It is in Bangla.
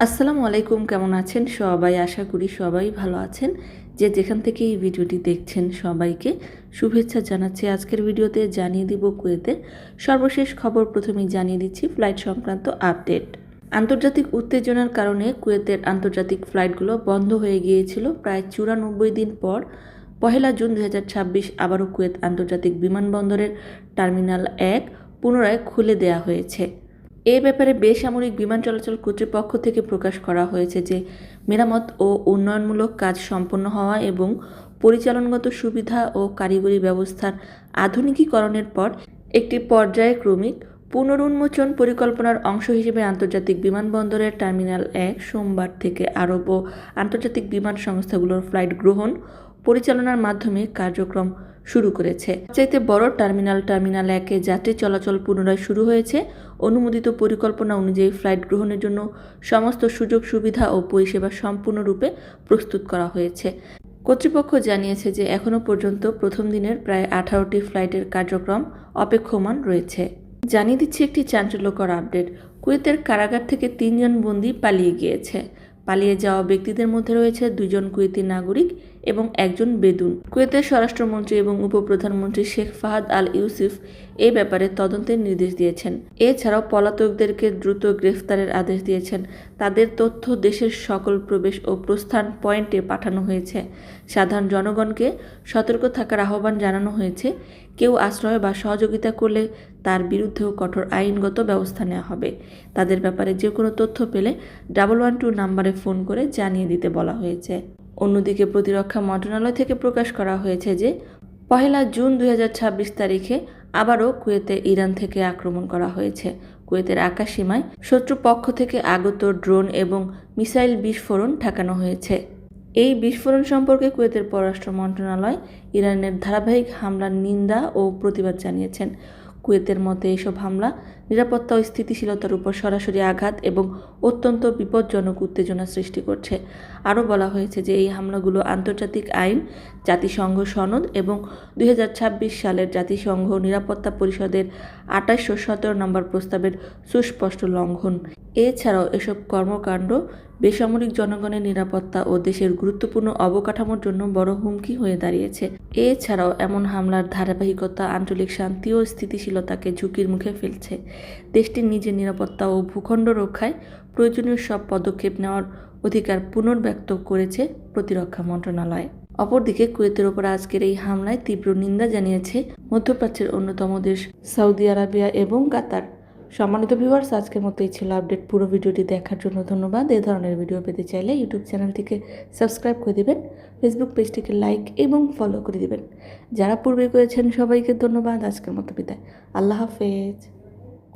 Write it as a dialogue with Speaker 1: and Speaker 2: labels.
Speaker 1: আসসালামু আলাইকুম, কেমন আছেন সবাই? আশা করি সবাই ভালো আছেন। যে যেখান থেকে এই ভিডিওটি দেখছেন সবাইকে শুভেচ্ছা জানাচ্ছি। আজকের ভিডিওতে জানিয়ে দিব কুয়েতের সর্বশেষ খবর। প্রথমেই জানিয়ে দিচ্ছি ফ্লাইট সংক্রান্ত আপডেট। আন্তর্জাতিক উত্তেজনার কারণে কুয়েতের আন্তর্জাতিক ফ্লাইটগুলো বন্ধ হয়ে গিয়েছিল প্রায় 94 দিন পর 1 জুন 2026 আবারও কুয়েত আন্তর্জাতিক বিমানবন্দরের টার্মিনাল 1 পুনরায় খুলে দেয়া হয়েছে। এ ব্যাপারে বেসামরিক বিমান চলাচল কর্তৃপক্ষ থেকে প্রকাশ করা হয়েছে যে মেরামত ও উন্নয়নমূলক কাজ সম্পন্ন হওয়া এবং পরিচালনগত সুবিধা ও কারিগরি ব্যবস্থার আধুনিকীকরণের পর একটি পর্যায়ক্রমিক পুনরুন্মোচন পরিকল্পনার অংশ হিসেবে আন্তর্জাতিক বিমানবন্দরের টার্মিনাল 1 সোমবার থেকে আরব ও আন্তর্জাতিক বিমান সংস্থাগুলোর ফ্লাইট গ্রহণ পরিচালনার মাধ্যমে কার্যক্রম শুরু করেছে। চাইতে বড় টার্মিনাল 1-এ যাত্রী চলাচল পুনরায় শুরু হয়েছে। অনুমোদিত পরিকল্পনা অনুযায়ী ফ্লাইট গ্রহণের জন্য সমস্ত সুযোগ সুবিধা ও পরিষেবা সম্পূর্ণরূপে প্রস্তুত করা হয়েছে। কর্তৃপক্ষ জানিয়েছে যে এখনও পর্যন্ত প্রথম দিনের প্রায় 18টি ফ্লাইটের কার্যক্রম অপেক্ষমান রয়েছে। জানিয়ে দিচ্ছি একটি চাঞ্চল্যকর আপডেট। কুয়েতের কারাগার থেকে 3 জন বন্দী পালিয়ে গিয়েছে। পালিয়ে যাওয়া ব্যক্তিদের মধ্যে রয়েছে 2 জন কুয়েতি নাগরিক এবং 1 জন বেদুন। কুয়েতের স্বরাষ্ট্রমন্ত্রী এবং উপপ্রধানমন্ত্রী শেখ ফাহাদ আল ইউসুফ এ ব্যাপারে তদন্তের নির্দেশ দিয়েছেন। এছাড়াও পলাতকদেরকে দ্রুত গ্রেফতারের আদেশ দিয়েছেন। তাদের তথ্য দেশের সকল প্রবেশ ও প্রস্থান পয়েন্টে পাঠানো হয়েছে। সাধারণ জনগণকে সতর্ক থাকার আহ্বান জানানো হয়েছে। কেউ আশ্রয় বা সহযোগিতা করলে তার বিরুদ্ধেও কঠোর আইনগত ব্যবস্থা নেওয়া হবে। তাদের ব্যাপারে যে কোনো তথ্য পেলে 112 নাম্বারে ফোন করে জানিয়ে দিতে বলা হয়েছে। অন্যদিকে প্রতিরক্ষা মন্ত্রণালয় থেকে প্রকাশ করা হয়েছে যে 1 জুন 2026 তারিখে আবারও কুয়েতে ইরান থেকে আক্রমণ করা হয়েছে। কুয়েতের আকাশসীমায় শত্রুপক্ষ থেকে আগত ড্রোন এবং মিসাইল বিস্ফোরণ ঠেকানো হয়েছে। এই বিস্ফোরণ সম্পর্কে কুয়েতের পররাষ্ট্র মন্ত্রণালয় ইরানের ধারাবাহিক হামলার নিন্দা ও প্রতিবাদ জানিয়েছেন। কুয়েতের মতে এসব হামলা নিরাপত্তা ও স্থিতিশীলতার উপর সরাসরি আঘাত এবং অত্যন্ত বিপজ্জনক উত্তেজনা সৃষ্টি করছে। আরও বলা হয়েছে যে এই হামলাগুলো আন্তর্জাতিক আইন, জাতিসংঘ সনদ এবং 2026 সালের জাতিসংঘ নিরাপত্তা পরিষদের 2817 নম্বর প্রস্তাবের সুস্পষ্ট লঙ্ঘন। এছাড়াও এসব কর্মকাণ্ড বেসামরিক জনগণের নিরাপত্তা ও দেশের গুরুত্বপূর্ণ অবকাঠামোর জন্য বড় হুমকি হয়ে দাঁড়িয়েছে। এছাড়াও এমন হামলার ধারাবাহিকতা আঞ্চলিক শান্তি ও স্থিতিশীলতাকে ঝুঁকির মুখে ফেলছে। দেশটির নিজের নিরাপত্তা ও ভূখণ্ড রক্ষায় প্রয়োজনীয় সব পদক্ষেপ নেওয়ার অধিকার পুনর্ব্যক্ত করেছে প্রতিরক্ষা মন্ত্রণালয়। অপরদিকে কুয়েতের ওপর আজকের এই হামলায় তীব্র নিন্দা জানিয়েছে মধ্যপ্রাচ্যের অন্যতম দেশ সৌদি আরবিয়া এবং কাতার। সম্মানিত ভিউয়ার্স, আজকের মতোই ছিল আপডেট। পুরো ভিডিওটি দেখার জন্য ধন্যবাদ। এই ধরনের ভিডিও পেতে চাইলে ইউটিউব চ্যানেলটিকে সাবস্ক্রাইব করে দিবেন, ফেসবুক পেজটিকে লাইক এবং ফলো করে দিবেন। যারা পূর্বে করেছেন সবাইকে ধন্যবাদ। আজকের মতো বিদায়। আল্লাহ হাফেজ।